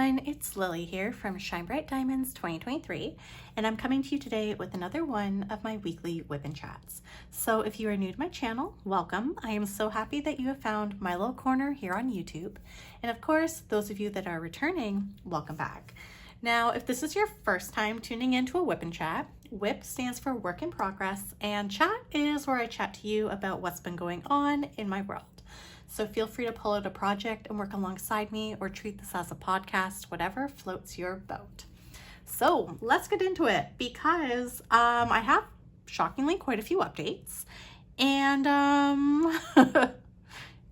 everyone, it's Lily here from Shine Bright Diamonds 2023, and I'm coming to you today with another one of my weekly WIP'n chats. So if you are new to my channel, welcome. I am so happy that you have found my little corner here on YouTube. And of course, those of you that are returning, welcome back. Now, if this is your first time tuning into a WIP'n chat, WIP stands for Work in Progress, and chat is where I chat to you about what's been going on in my world. So feel free to pull out a project and work alongside me, or treat this as a podcast, whatever floats your boat. So let's get into it, because I have shockingly quite a few updates. And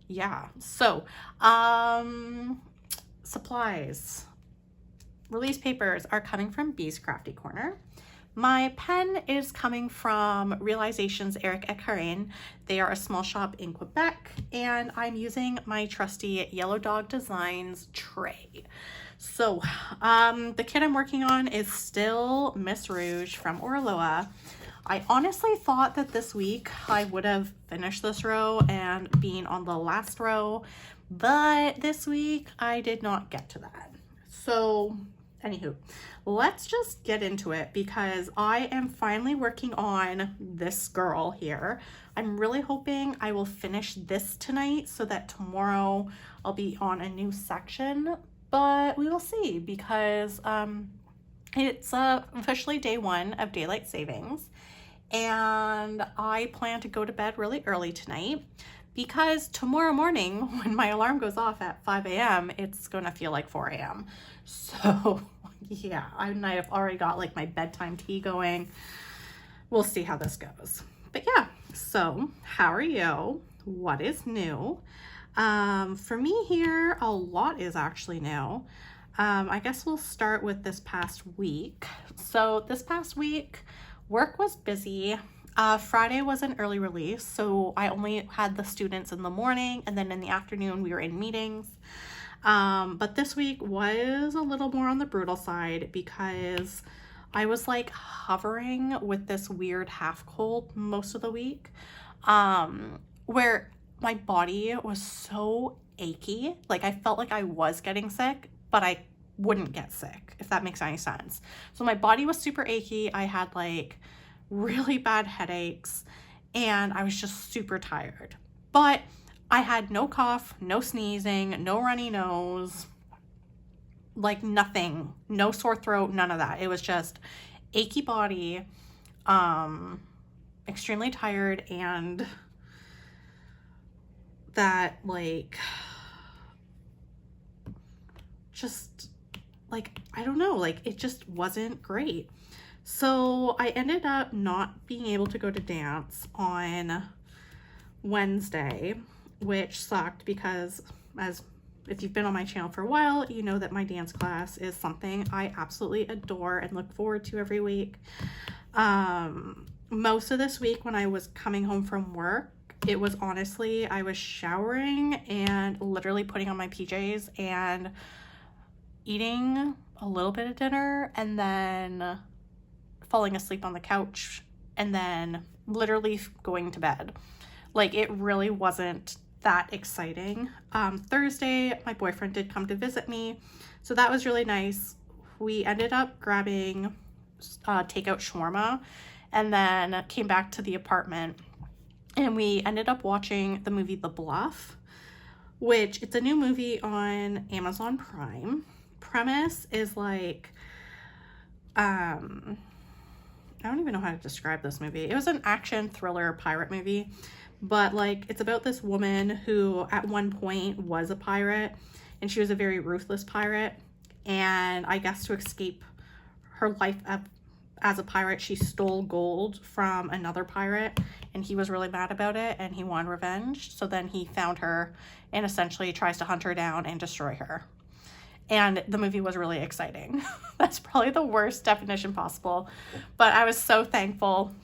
yeah, so supplies. Release papers are coming from Bee's Crafty Corner. My pen is coming from Realizations Eric Ecarin. They are a small shop in Quebec, and I'm using my trusty Yellow Dog Designs tray. So the kit I'm working on is still Miss Rouge from Orloa. I honestly thought that this week I would have finished this row and been on the last row, but this week I did not get to that. So anywho, let's just get into it, because I am finally working on this girl here. I'm really hoping I will finish this tonight so that tomorrow I'll be on a new section, but we will see, because it's officially day one of daylight savings, and I plan to go to bed really early tonight, because tomorrow morning when my alarm goes off at 5 a.m., it's gonna feel like 4 a.m. So yeah, I've already got like my bedtime tea going. We'll see how this goes. But yeah, so how are you? What is new? For me here, a lot is actually new. I guess we'll start with this past week. So this past week, work was busy. Friday was an early release, so I only had the students in the morning, and then in the afternoon we were in meetings. But this week was a little more on the brutal side, because I was like hovering with this weird half cold most of the week, where my body was so achy. Like I felt like I was getting sick, but I wouldn't get sick, if that makes any sense. So my body was super achy. I had like really bad headaches, and I was just super tired. But I had no cough, no sneezing, no runny nose, like nothing, no sore throat, none of that. It was just achy body, extremely tired, and that like, just like, I don't know, like it just wasn't great. So I ended up not being able to go to dance on Wednesday, which sucked, because if you've been on my channel for a while, you know that my dance class is something I absolutely adore and look forward to every week. Most of this week when I was coming home from work, it was honestly, I was showering and literally putting on my PJs and eating a little bit of dinner, and then falling asleep on the couch, and then literally going to bed. Like it really wasn't that exciting. Thursday, my boyfriend did come to visit me, so that was really nice. We ended up grabbing takeout shawarma, and then came back to the apartment, and we ended up watching the movie The Bluff, which it's a new movie on Amazon Prime. Premise is like, I don't even know how to describe this movie. It was an action thriller pirate movie, but like it's about this woman who at one point was a pirate, and she was a very ruthless pirate, and I guess to escape her life as a pirate, she stole gold from another pirate, and he was really mad about it, and he wanted revenge. So then he found her and essentially tries to hunt her down and destroy her. And the movie was really exciting. That's probably the worst definition possible, but I was so thankful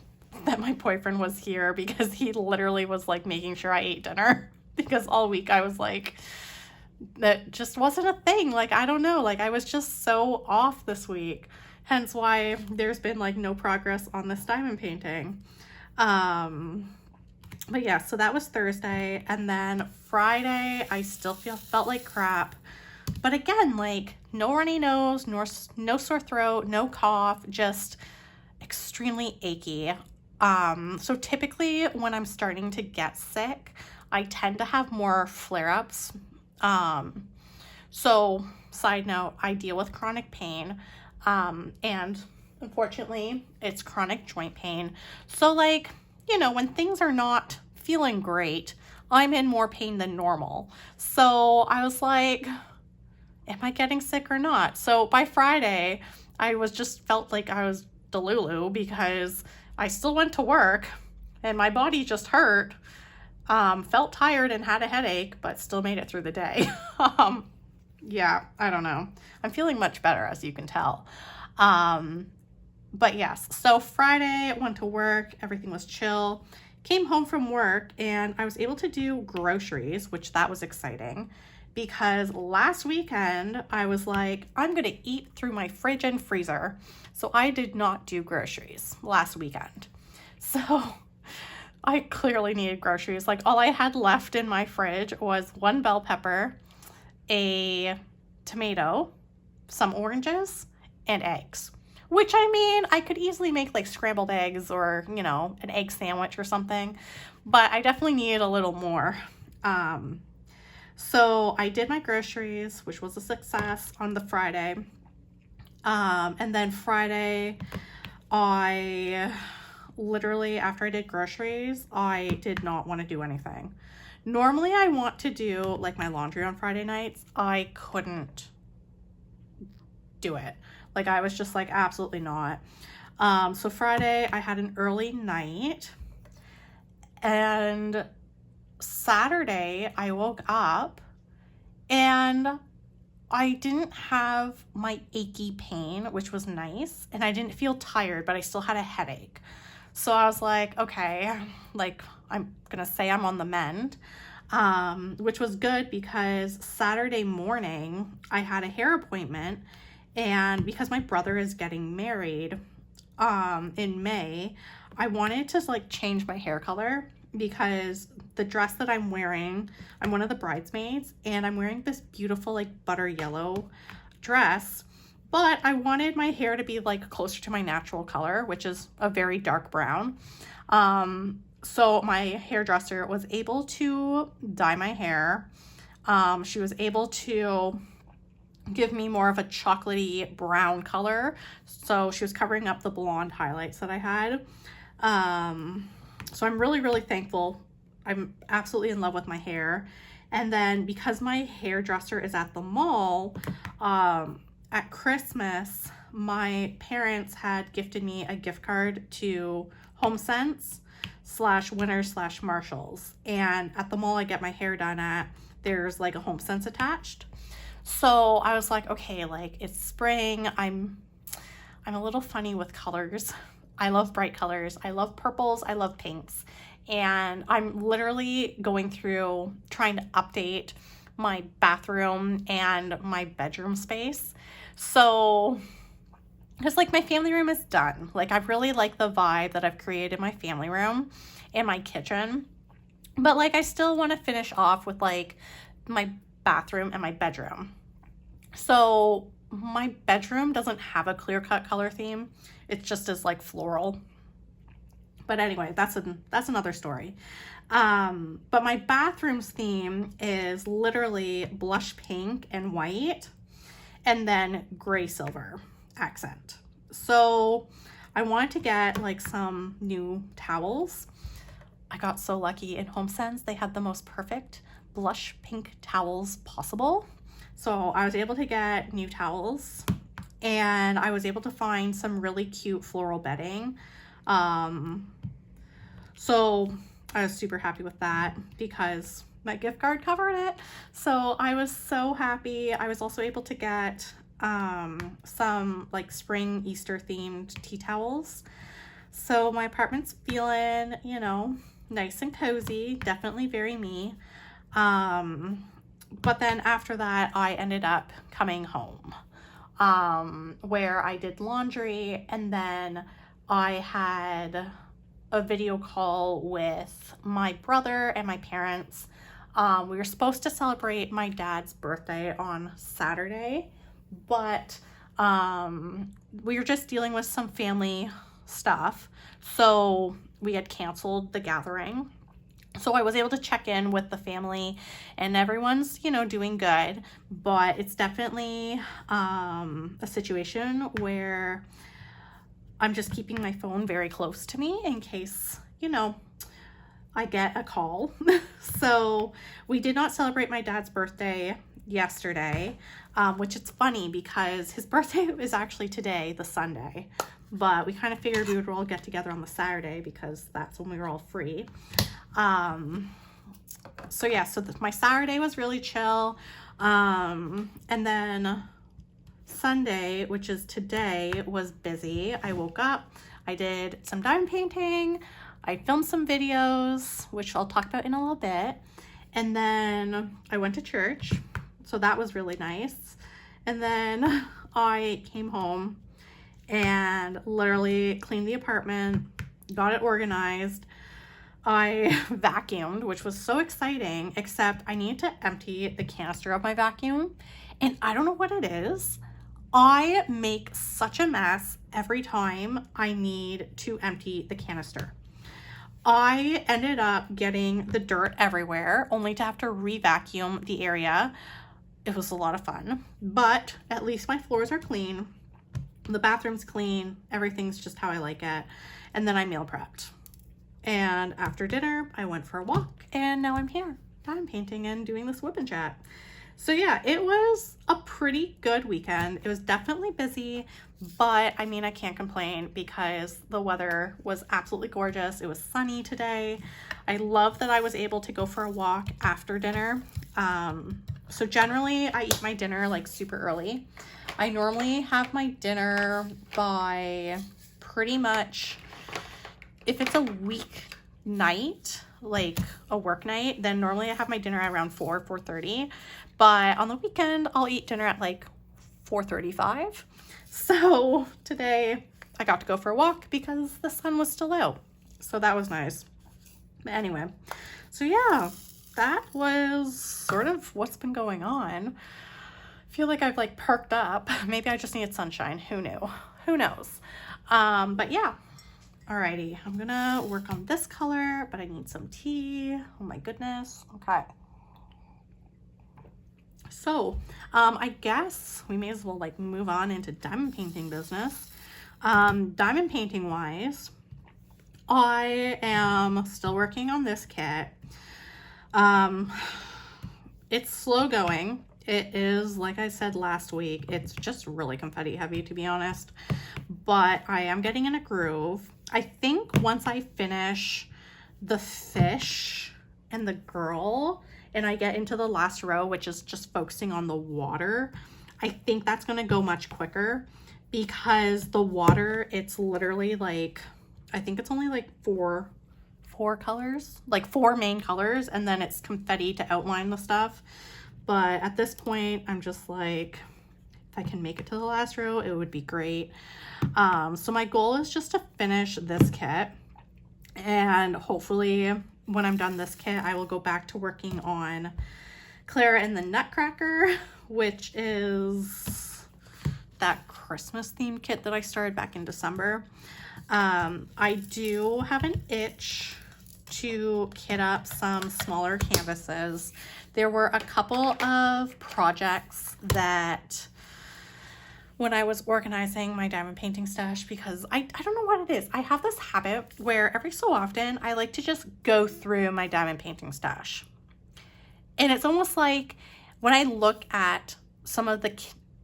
that my boyfriend was here, because he literally was like making sure I ate dinner, because all week I was like, that just wasn't a thing. Like, I don't know, like I was just so off this week, hence why there's been like no progress on this diamond painting. But yeah, so that was Thursday, and then Friday I still felt like crap. But again, like no runny nose, no sore throat, no cough, just extremely achy. So typically when I'm starting to get sick, I tend to have more flare-ups. So side note, I deal with chronic pain, and unfortunately it's chronic joint pain. So like, you know, when things are not feeling great, I'm in more pain than normal. So I was like, am I getting sick or not? So by Friday, I was just felt like I was delulu because I still went to work and my body just hurt, felt tired and had a headache, but still made it through the day. Yeah, I don't know. I'm feeling much better, as you can tell. But yes, so Friday, went to work, everything was chill. Came home from work and I was able to do groceries, which that was exciting because last weekend I was like, I'm gonna eat through my fridge and freezer. So I did not do groceries last weekend. So I clearly needed groceries. Like all I had left in my fridge was one bell pepper, a tomato, some oranges, and eggs. Which, I mean, I could easily make like scrambled eggs or, you know, an egg sandwich or something, but I definitely needed a little more. So I did my groceries, which was a success on the Friday. And then Friday, I literally, after I did groceries, I did not want to do anything. Normally I want to do like my laundry on Friday nights. I couldn't do it. Like I was just like, absolutely not. So Friday I had an early night, and Saturday I woke up and I didn't have my achy pain, which was nice. And I didn't feel tired, but I still had a headache. So I was like, okay, like I'm gonna say I'm on the mend, which was good because Saturday morning I had a hair appointment, and because my brother is getting married in May, I wanted to like change my hair color because the dress that I'm wearing, I'm one of the bridesmaids and I'm wearing this beautiful like butter yellow dress, but I wanted my hair to be like closer to my natural color, which is a very dark brown. So my hairdresser was able to dye my hair. She was able to give me more of a chocolatey brown color. So she was covering up the blonde highlights that I had. So I'm really, really thankful. I'm absolutely in love with my hair. And then because my hairdresser is at the mall, at Christmas, my parents had gifted me a gift card to HomeSense / Winners / Marshalls. And at the mall I get my hair done at, there's like a HomeSense attached. So I was like, okay, like it's spring. I'm a little funny with colors. I love bright colors. I love purples. I love pinks. And I'm literally going through trying to update my bathroom and my bedroom space. So, because like my family room is done. Like I really like the vibe that I've created in my family room and my kitchen. But like I still want to finish off with like my bathroom and my bedroom. So my bedroom doesn't have a clear-cut color theme. It's just as like floral. But anyway, that's another story. But my bathroom's theme is literally blush pink and white, and then gray silver accent. So I wanted to get like some new towels. I got so lucky in HomeSense. They had the most perfect blush pink towels possible. So I was able to get new towels, and I was able to find some really cute floral bedding. So I was super happy with that because my gift card covered it. So I was so happy. I was also able to get some like spring Easter themed tea towels. So my apartment's feeling, you know, nice and cozy, definitely very me. But then after that, I ended up coming home, where I did laundry, and then I had a video call with my brother and my parents. We were supposed to celebrate my dad's birthday on Saturday, but we were just dealing with some family stuff. So we had canceled the gathering. So I was able to check in with the family and everyone's, you know, doing good, but it's definitely a situation where I'm just keeping my phone very close to me in case, you know, I get a call. So we did not celebrate my dad's birthday yesterday, which it's funny because his birthday is actually today, the Sunday, but we kind of figured we would all get together on the Saturday because that's when we were all free. So yeah, so my Saturday was really chill. And then Sunday, which is today, was busy. I woke up, I did some diamond painting, I filmed some videos, which I'll talk about in a little bit. And then I went to church, so that was really nice. And then I came home and literally cleaned the apartment, got it organized. I vacuumed, which was so exciting, except I need to empty the canister of my vacuum. And I don't know what it is. I make such a mess every time I need to empty the canister. I ended up getting the dirt everywhere, only to have to re-vacuum the area. It was a lot of fun, but at least my floors are clean. The bathroom's clean. Everything's just how I like it. And then I meal prepped. And after dinner, I went for a walk, and now I'm here, diamond painting and doing this WIP'n chat. So yeah, it was a pretty good weekend. It was definitely busy, but I mean, I can't complain because the weather was absolutely gorgeous. It was sunny today. I love that I was able to go for a walk after dinner. So generally I eat my dinner like super early. I normally have my dinner by pretty much, if it's a week night, like a work night, then normally I have my dinner at around 4:30. But on the weekend, I'll eat dinner at like 4:35. So today I got to go for a walk because the sun was still out. So that was nice. But anyway, so yeah, that was sort of what's been going on. I feel like I've like perked up. Maybe I just needed sunshine. Who knew? Who knows? But yeah. Alrighty, I'm gonna work on this color, but I need some tea. Oh my goodness. Okay. So, I guess we may as well like move on into diamond painting business. Diamond painting wise, I am still working on this kit. It's slow going. It is, like I said last week, it's just really confetti heavy, to be honest, but I am getting in a groove. I think once I finish the fish and the girl and I get into the last row, which is just focusing on the water, I think that's going to go much quicker because the water, it's literally like, I think it's only like four colors, like 4 main colors, and then it's confetti to outline the stuff. But at this point, I'm just like, if I can make it to the last row, it would be great. So my goal is just to finish this kit, and hopefully when I'm done this kit, I will go back to working on Clara and the Nutcracker, which is that Christmas themed kit that I started back in December. I do have an itch to kit up some smaller canvases. There were a couple of projects that when I was organizing my diamond painting stash, because I don't know what it is. I have this habit where every so often I like to just go through my diamond painting stash. And it's almost like when I look at some of the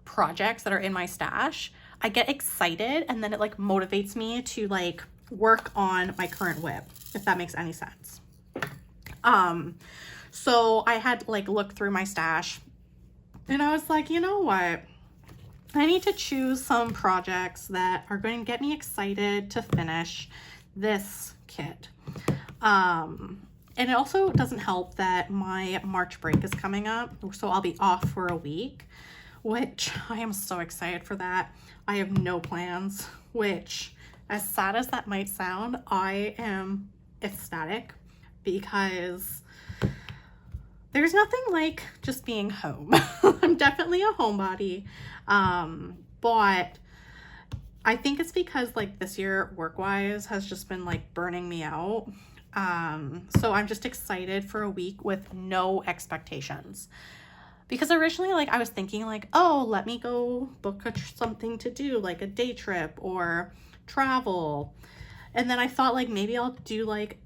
projects that are in my stash, I get excited and then it like motivates me to like work on my current WIP, if that makes any sense. So I had like looked through my stash and I was like, you know what? I need to choose some projects that are going to get me excited to finish this kit. And it also doesn't help that my March break is coming up, so I'll be off for a week, which I am so excited for that. I have no plans, which, as sad as that might sound, I am ecstatic because there's nothing like just being home. I'm definitely a homebody. But I think it's because like this year work-wise has just been like burning me out. So I'm just excited for a week with no expectations. Because originally, like, I was thinking, like, oh, let me go book something to do, like a day trip or travel. And then I thought, like, maybe I'll do, like,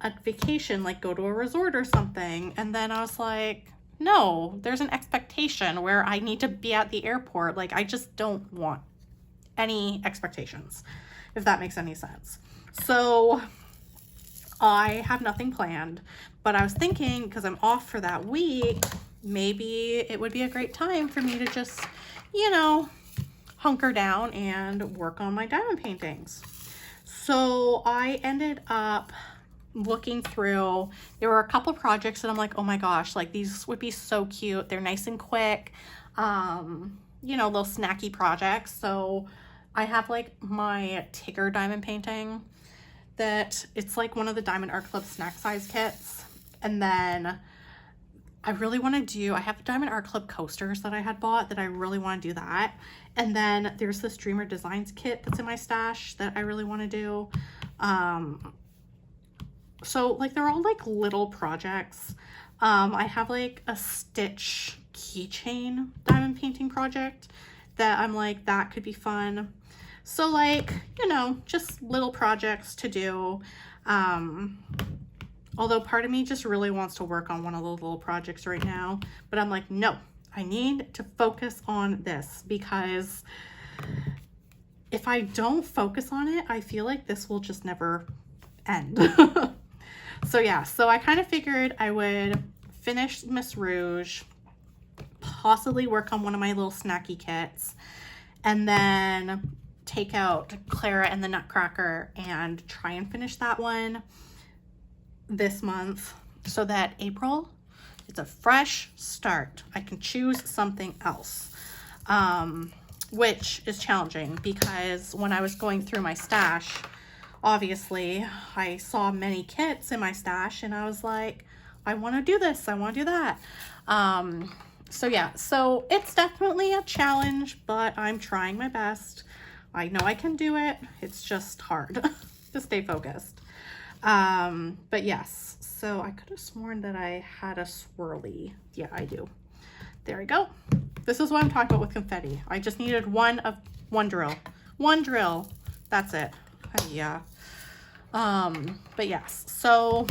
a vacation, like, go to a resort or something. And then I was like, no, there's an expectation where I need to be at the airport. Like, I just don't want any expectations, if that makes any sense. So I have nothing planned. But I was thinking, because I'm off for that week, maybe it would be a great time for me to just, you know, hunker down and work on my diamond paintings. So I ended up looking through, there were a couple projects that I'm like, oh my gosh, like these would be so cute. They're nice and quick, you know, little snacky projects. So I have like my Tigger diamond painting that it's like one of the Diamond Art Club snack size kits. And then I really want to do, I have Diamond Art Club coasters that I had bought that I really want to do that. And then there's this Dreamer Designs kit that's in my stash that I really want to do. So like they're all like little projects. I have like a Stitch keychain diamond painting project that I'm like, that could be fun. So like, you know, just little projects to do. Although part of me just really wants to work on one of those little projects right now, but I'm like, no, I need to focus on this, because if I don't focus on it, I feel like this will just never end. So yeah, so I kind of figured I would finish Miss Rouge, possibly work on one of my little snacky kits, and then take out Clara and the Nutcracker and try and finish that one this month, so that April, it's a fresh start. I can choose something else, which is challenging because when I was going through my stash, obviously I saw many kits in my stash and I was like, I want to do this, I want to do that. So yeah, so it's definitely a challenge, but I'm trying my best. I know I can do it. It's just hard to stay focused. But yes, so I could have sworn that I had a swirly. Yeah, I do. There we go. This is what I'm talking about with confetti. I just needed one drill. That's it. Yeah. But yes, so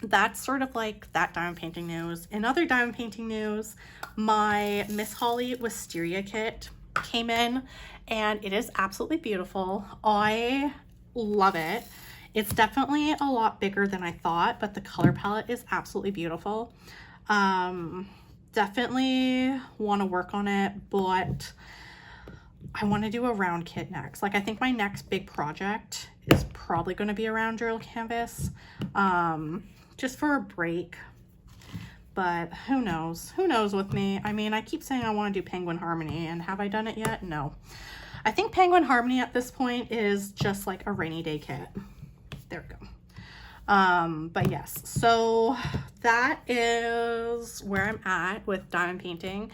that's sort of like that diamond painting news. In other diamond painting news, my Miss Holly Wisteria kit came in and it is absolutely beautiful. I love it. It's definitely a lot bigger than I thought, but the color palette is absolutely beautiful. Definitely want to work on it, but I want to do a round kit next. Like I think my next big project is probably going to be a round drill canvas, just for a break. But who knows? Who knows with me? I mean, I keep saying I want to do Penguin Harmony, and have I done it yet? No. I think Penguin Harmony at this point is just like a rainy day kit. There we go. But yes, so that is where I'm at with diamond painting.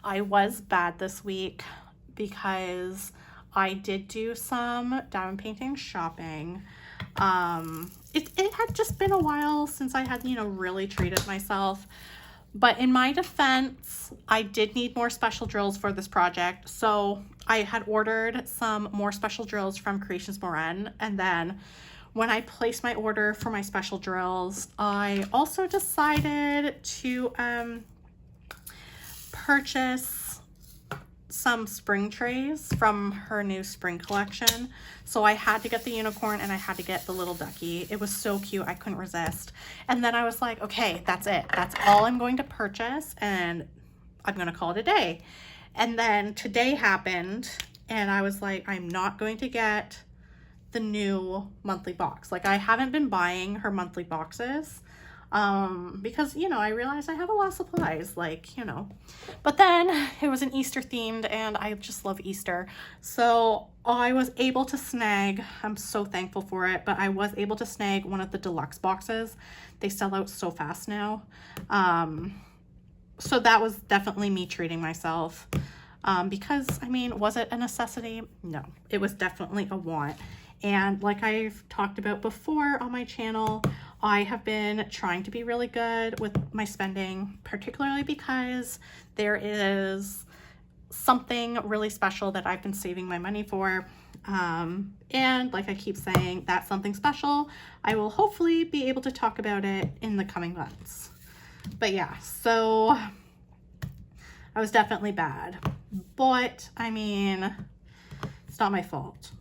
I was bad this week because I did do some diamond painting shopping. It had just been a while since I had, you know, really treated myself. But in my defense, I did need more special drills for this project. So I had ordered some more special drills from Creations Moran, and then when I placed my order for my special drills, I also decided to purchase some spring trays from her new spring collection. So I had to get the unicorn and I had to get the little ducky. It was so cute, I couldn't resist. And then I was like, okay, that's it. That's all I'm going to purchase and I'm gonna call it a day. And then today happened and I was like, I'm not going to get the new monthly box. Like I haven't been buying her monthly boxes because, you know, I realized I have a lot of supplies, like, you know, but then it was an Easter themed and I just love Easter. So I was able to snag, I'm so thankful for it, but I was able to snag one of the deluxe boxes. They sell out so fast now. So that was definitely me treating myself. Because, I mean, was it a necessity? No, it was definitely a want. And like I've talked about before on my channel, I have been trying to be really good with my spending, particularly because there is something really special that I've been saving my money for. And like I keep saying, that's something special. I will hopefully be able to talk about it in the coming months. But yeah, so I was definitely bad. But I mean, it's not my fault.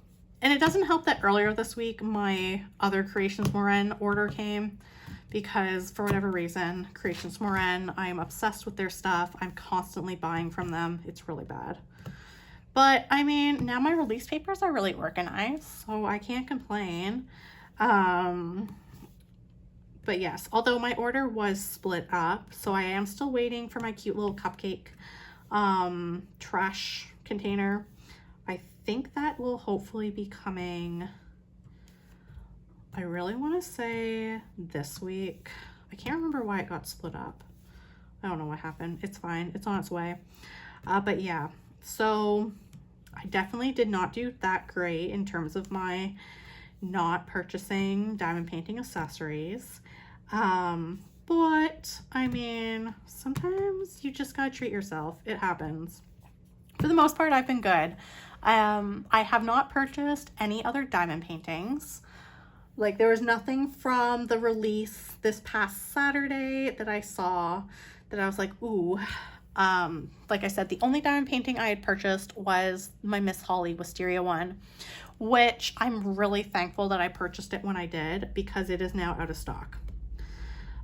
And it doesn't help that earlier this week, my other Creations Morin order came because for whatever reason, Creations Morin, I'm obsessed with their stuff. I'm constantly buying from them. It's really bad. But I mean, now my release papers are really organized, so I can't complain. But yes, although my order was split up, so I am still waiting for my cute little cupcake trash container. I think that will hopefully be coming, I really want to say this week. I can't remember why it got split up. I don't know what happened. It's fine. It's on its way. But yeah, so I definitely did not do that great in terms of my not purchasing diamond painting accessories. But I mean, sometimes you just gotta treat yourself. It happens. For the most part, I've been good. I have not purchased any other diamond paintings. Like, there was nothing from the release this past Saturday that I saw that I was like, ooh. Like I said, the only diamond painting I had purchased was my Miss Holly Wisteria one, which I'm really thankful that I purchased it when I did because it is now out of stock.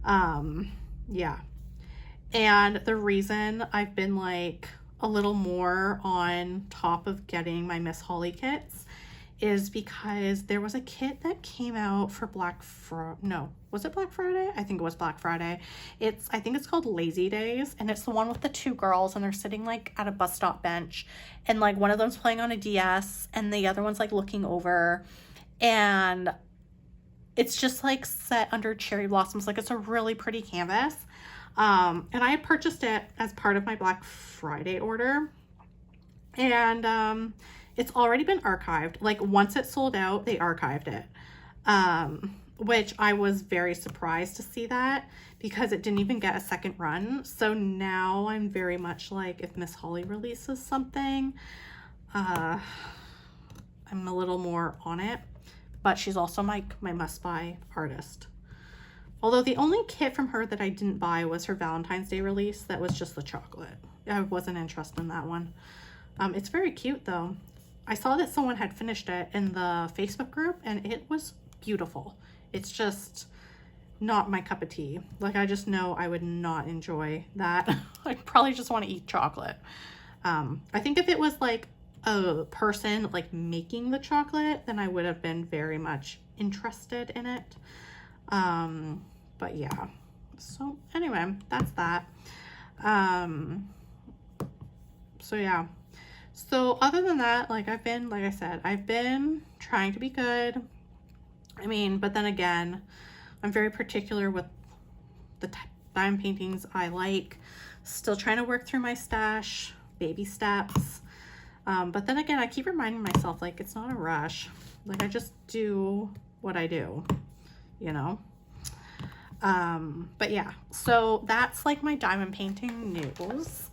Yeah. And the reason I've been like a little more on top of getting my Miss Holly kits is because there was a kit that came out for Black Friday. No, was it Black Friday? I think it was Black Friday. I think it's called Lazy Days, and it's the one with the two girls and they're sitting like at a bus stop bench and like one of them's playing on a DS and the other one's like looking over, and it's just like set under cherry blossoms. Like, it's a really pretty canvas. And I had purchased it as part of my Black Friday order, and it's already been archived. Like, once it sold out, they archived it, which I was very surprised to see that because it didn't even get a second run. So now I'm very much like, if Miss Holly releases something, I'm a little more on it. But she's also my must-buy artist. Although the only kit from her that I didn't buy was her Valentine's Day release. That was just the chocolate. I wasn't interested in that one. It's very cute though. I saw that someone had finished it in the Facebook group and it was beautiful. It's just not my cup of tea. Like, I just know I would not enjoy that. I'd probably just want to eat chocolate. I think if it was like a person like making the chocolate, then I would have been very much interested in it. But yeah, so anyway, that's that. So yeah, so other than that, like I said, I've been trying to be good. I mean, but then again, I'm very particular with the diamond paintings I like. Still trying to work through my stash, baby steps. But then again, I keep reminding myself, like, it's not a rush. Like, I just do what I do, you know? But yeah, so that's like my diamond painting news.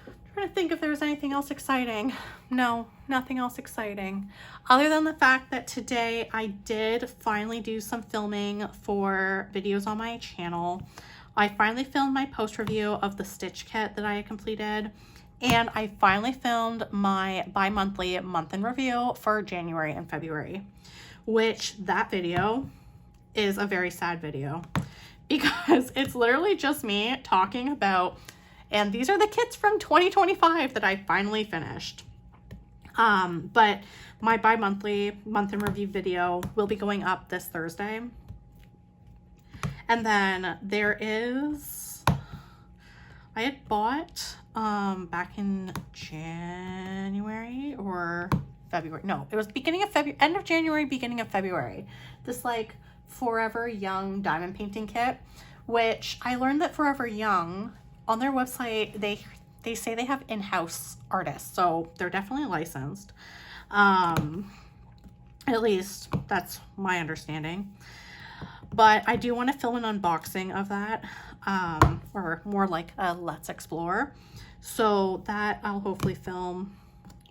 I'm trying to think if there was anything else exciting. No, nothing else exciting. Other than the fact that today I did finally do some filming for videos on my channel. I finally filmed my post review of the stitch kit that I had completed. And I finally filmed my bi-monthly month in review for January and February, which that video is a very sad video because it's literally just me talking about, and these are the kits from 2025 that I finally finished. But my bi-monthly month in review video will be going up this Thursday. And then there is, I had bought back in January or February. No, it was beginning of February, end of January, beginning of February. This like Forever Young diamond painting kit, which I learned that Forever Young on their website, they say they have in-house artists, so they're definitely licensed. At least that's my understanding. But I do want to film an unboxing of that, or more like a let's explore. So that I'll hopefully film.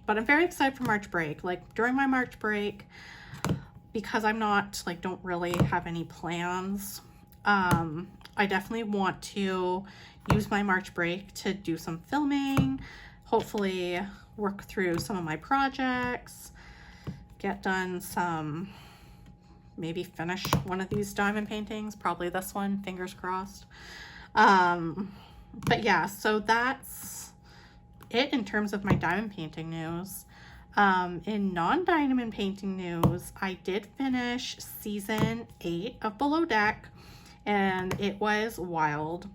But I'm very excited for March break. Like during my March break, because I'm not like, don't really have any plans, I definitely want to use my March break to do some filming, hopefully work through some of my projects, get done some, maybe finish one of these diamond paintings, probably this one, fingers crossed. But yeah, so that's it in terms of my diamond painting news. In non-diamond painting news, I did finish season 8 of Below Deck, and it was wild.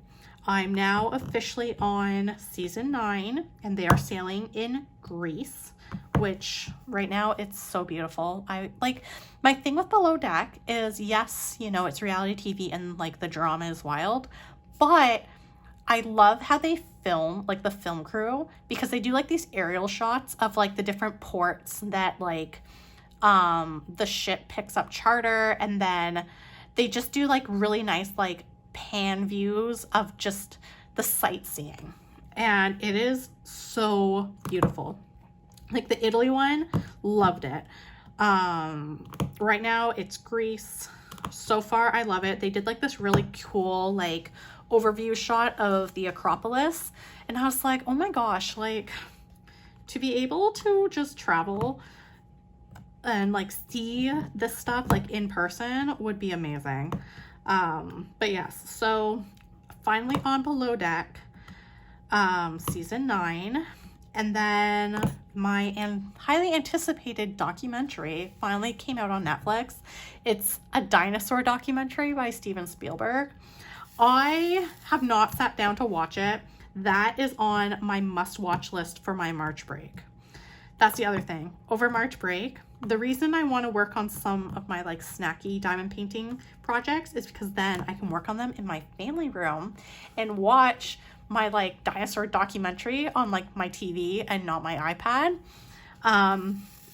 I'm now officially on season 9, and they are sailing in Greece, which right now it's so beautiful. I like, my thing with Below Deck is, yes, you know, it's reality TV and like the drama is wild, but I love how they film, like the film crew, because they do like these aerial shots of like the different ports that like the ship picks up charter, and then they just do like really nice like pan views of just the sightseeing, and it is so beautiful. Like the Italy one, loved it. Right now it's Greece. So far I love it. They did like this really cool like overview shot of the Acropolis, and I was like, oh my gosh, like to be able to just travel and like see this stuff like in person would be amazing. But yes, so finally on Below Deck, season 9, and then my highly anticipated documentary finally came out on Netflix. It's a dinosaur documentary by Steven Spielberg. I have not sat down to watch it. That is on my must-watch list for my March break. That's the other thing. Over March break, the reason I want to work on some of my like snacky diamond painting projects is because then I can work on them in my family room and watch my like dinosaur documentary on like my TV and not my iPad,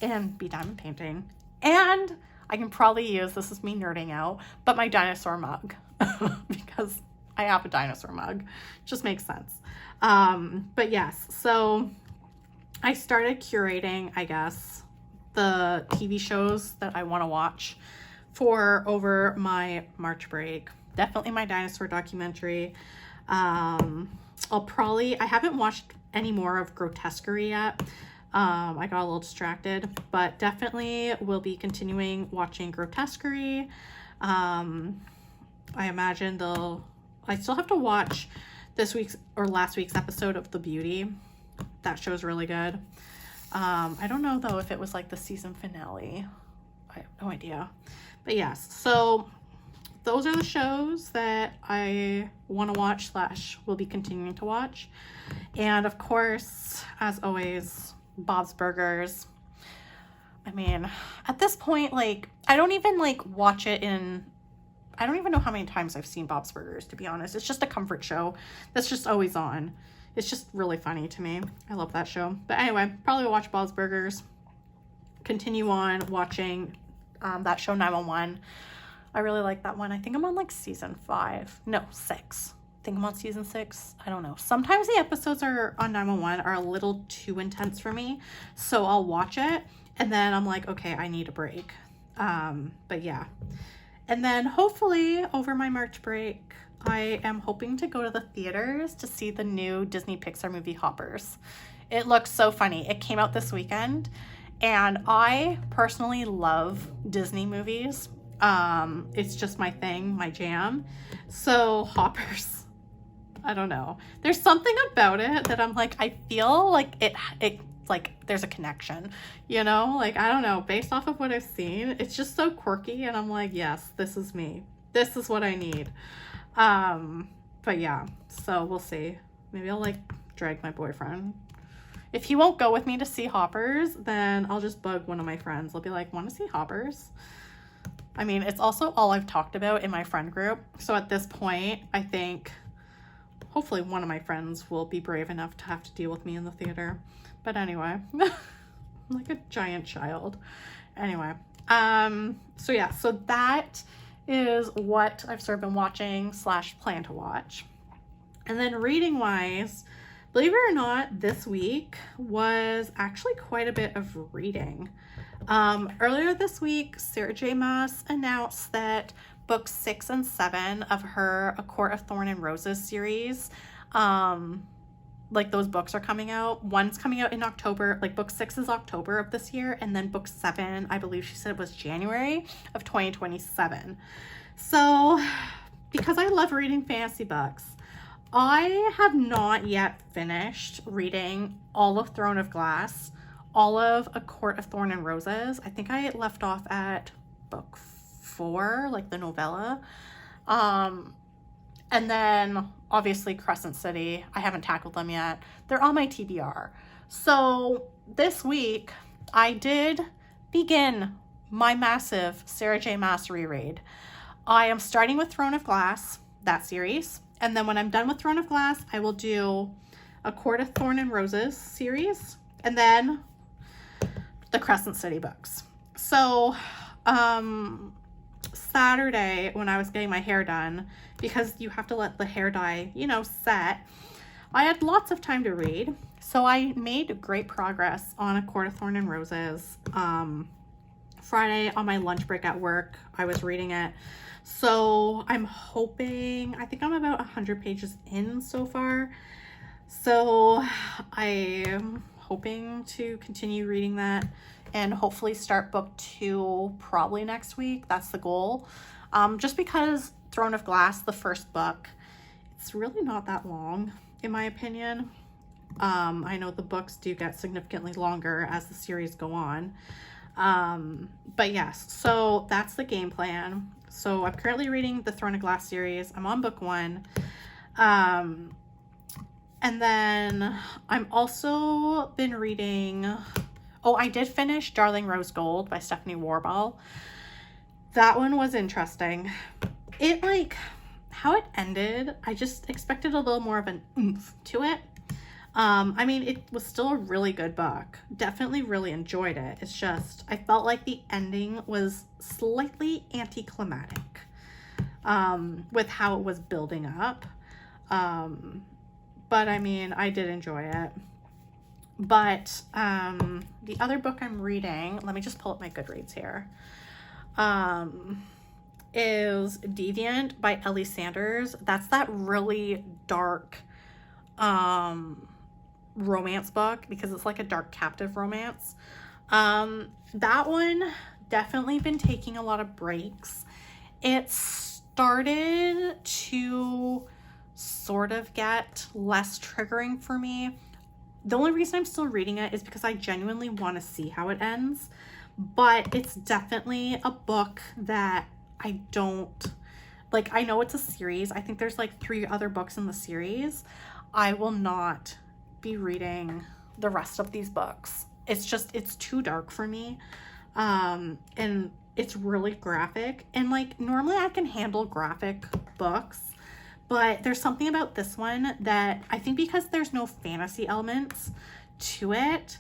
and be diamond painting. And I can probably use, this is me nerding out, but my dinosaur mug because I have a dinosaur mug. Just makes sense. But yes, so I started curating, I guess, the TV shows that I want to watch for over my March break. Definitely my dinosaur documentary. I haven't watched any more of Grotesquerie yet. I got a little distracted, but definitely will be continuing watching Grotesquerie. I imagine I still have to watch this week's or last week's episode of The Beauty. That show's really good. I don't know though if it was like the season finale. I have no idea. But yes, so those are the shows that I want to watch / will be continuing to watch. And of course, as always, Bob's Burgers. I mean, at this point, like, I don't even like watch it I don't even know how many times I've seen Bob's Burgers, to be honest. It's just a comfort show that's just always on. It's just really funny to me. I love that show. But anyway, probably watch Bob's Burgers. Continue on watching that show 911. I really like that one. I think I'm on like season 5. No, 6. I think I'm on season 6. I don't know. Sometimes the episodes on 911 are a little too intense for me. So I'll watch it and then I'm like, okay, I need a break. But yeah. And then hopefully over my March break, I am hoping to go to the theaters to see the new Disney Pixar movie Hoppers. It looks so funny. It came out this weekend, and I personally love Disney movies. It's just my thing, my jam. So Hoppers, I don't know. There's something about it that I'm like, I feel like it like there's a connection, you know, like, I don't know, based off of what I've seen, it's just so quirky, and I'm like, yes, this is me. This is what I need. But yeah, so we'll see. Maybe I'll like drag my boyfriend If he won't go with me to see Hoppers, then I'll just bug one of my friends. I'll be like, want to see Hoppers? I mean, it's also all I've talked about in my friend group. So at this point, I think hopefully one of my friends will be brave enough to have to deal with me in the theater. But anyway, I'm like a giant child. Anyway, so yeah, so that is what I've sort of been watching / plan to watch. And then reading wise, believe it or not, this week was actually quite a bit of reading. Earlier this week, Sarah J. Maas announced that books 6 and 7 of her A Court of Thorn and Roses series, like those books are coming out. One's coming out in October, like book 6 is October of this year, and then book 7, I believe she said, was January of 2027. So because I love reading fantasy books, I have not yet finished reading all of Throne of Glass, all of A Court of Thorn and Roses. I think I left off at book 4, like the novella. And then obviously Crescent City, I haven't tackled them yet. They're on my TBR. So this week I did begin my massive Sarah J. Maas reread. I am starting with Throne of Glass, that series. And then when I'm done with Throne of Glass, I will do A Court of Thorn and Roses series. And then the Crescent City books. So, Saturday when I was getting my hair done, because you have to let the hair dye, you know, set, I had lots of time to read. So I made great progress on A Court of Thorn and Roses. Friday on my lunch break at work, I was reading it. So I'm hoping, I think I'm about 100 pages in so far. So I'm hoping to continue reading that and hopefully start book 2 probably next week. That's the goal. Just because Throne of Glass, the first book, it's really not that long in my opinion. I know the books do get significantly longer as the series go on. But yes, so that's the game plan. So I'm currently reading the Throne of Glass series. I'm on book 1. And then I'm also been reading, I did finish Darling Rose Gold by Stephanie Warball. That one was interesting. It how it ended, I just expected a little more of an oomph to it. I mean, it was still a really good book. Definitely really enjoyed it. It's just, I felt like the ending was slightly anticlimactic with how it was building up. But I mean, I did enjoy it. But the other book I'm reading, let me just pull up my Goodreads here, is Deviant by Ellie Sanders. That's that really dark romance book, because it's like a dark captive romance. That one definitely been taking a lot of breaks. It started to sort of get less triggering for me. The only reason I'm still reading it is because I genuinely want to see how it ends, but it's definitely a book that I don't like. I know it's a series. I think there's like 3 other books in the series. I will not be reading the rest of these books. It's just, it's too dark for me. And it's really graphic, and like normally I can handle graphic books, but there's something about this one that I think, because there's no fantasy elements to it,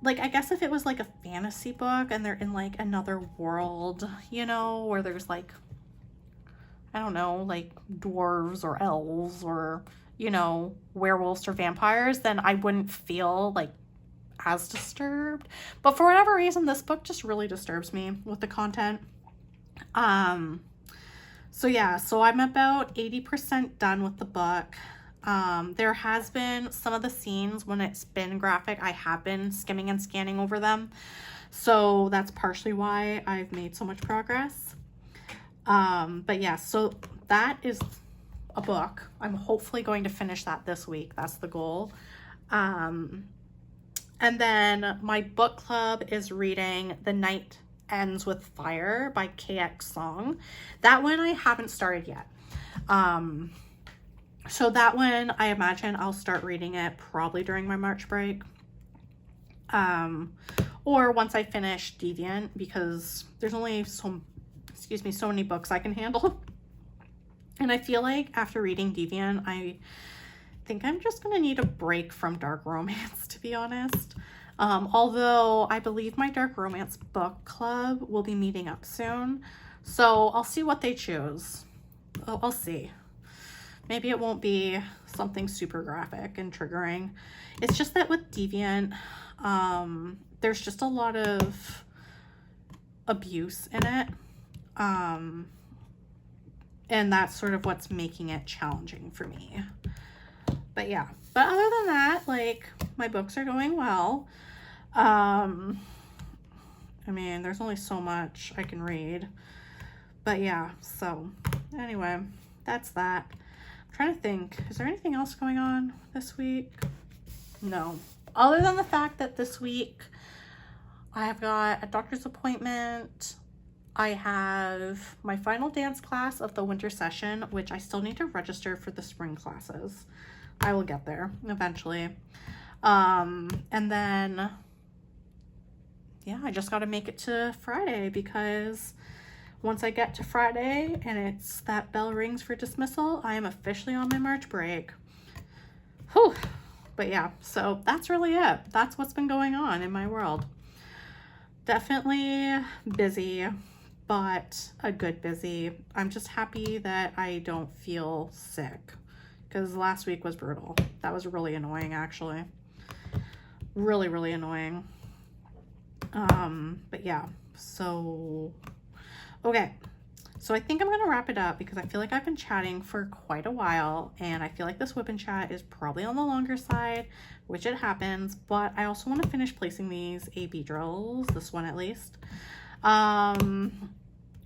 like I guess if it was like a fantasy book and they're in like another world, you know, where there's like, I don't know, like dwarves or elves or, you know, werewolves or vampires, then I wouldn't feel like as disturbed. But for whatever reason, this book just really disturbs me with the content. So yeah, so I'm about 80% done with the book. There has been some of the scenes when it's been graphic, I have been skimming and scanning over them. So that's partially why I've made so much progress. But yeah, so that is a book. I'm hopefully going to finish that this week. That's the goal. And then my book club is reading The Night Ends with Fire by KX Song. That one I haven't started yet. So that one, I imagine I'll start reading it probably during my March break. Or once I finish Deviant, because there's only so many books I can handle. And I feel like after reading Deviant, I think I'm just gonna need a break from dark romance, to be honest. Although I believe my dark romance book club will be meeting up soon. So I'll see what they choose. I'll see. Maybe it won't be something super graphic and triggering. It's just that with Deviant, there's just a lot of abuse in it. And that's sort of what's making it challenging for me. But yeah, but other than that, like, my books are going well. I mean, there's only so much I can read. But yeah, so anyway, that's that. I'm trying to think, is there anything else going on this week? No. Other than the fact that this week I have got a doctor's appointment. I have my final dance class of the winter session, which I still need to register for the spring classes. I will get there eventually. And then, yeah, I just got to make it to Friday, because once I get to Friday and it's that bell rings for dismissal, I am officially on my March break. Whew. But yeah, so that's really it. That's what's been going on in my world. Definitely busy, but a good busy. I'm just happy that I don't feel sick, because last week was brutal. That was really annoying, actually. Really, really annoying. But yeah, so, okay. So I think I'm going to wrap it up, because I feel like I've been chatting for quite a while, and I feel like this WIP'n chat is probably on the longer side, which it happens, but I also want to finish placing these AB drills, this one at least.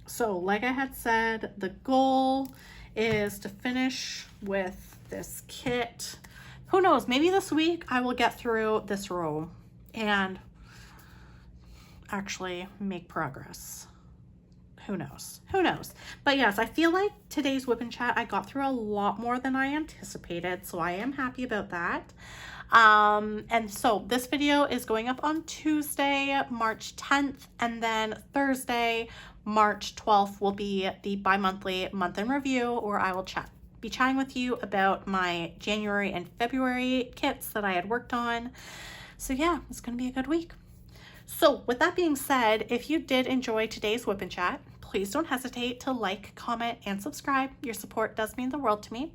So like I had said, the goal is to finish with this kit. Who knows, maybe this week I will get through this row and actually make progress. Who knows? Who knows? But yes, I feel like today's WIP'n chat, I got through a lot more than I anticipated, so I am happy about that. And so this video is going up on Tuesday, March 10th, and then Thursday, March 12th will be the bi-monthly month in review, where I will be chatting with you about my January and February kits that I had worked on. So yeah, it's gonna be a good week. So with that being said, if you did enjoy today's WIP'n chat, please don't hesitate to like, comment, and subscribe. Your support does mean the world to me.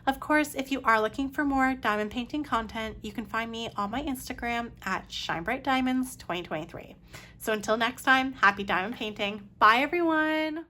Of course, if you are looking for more diamond painting content, you can find me on my Instagram at ShineBrightDiamonds2023. So until next time, happy diamond painting. Bye everyone.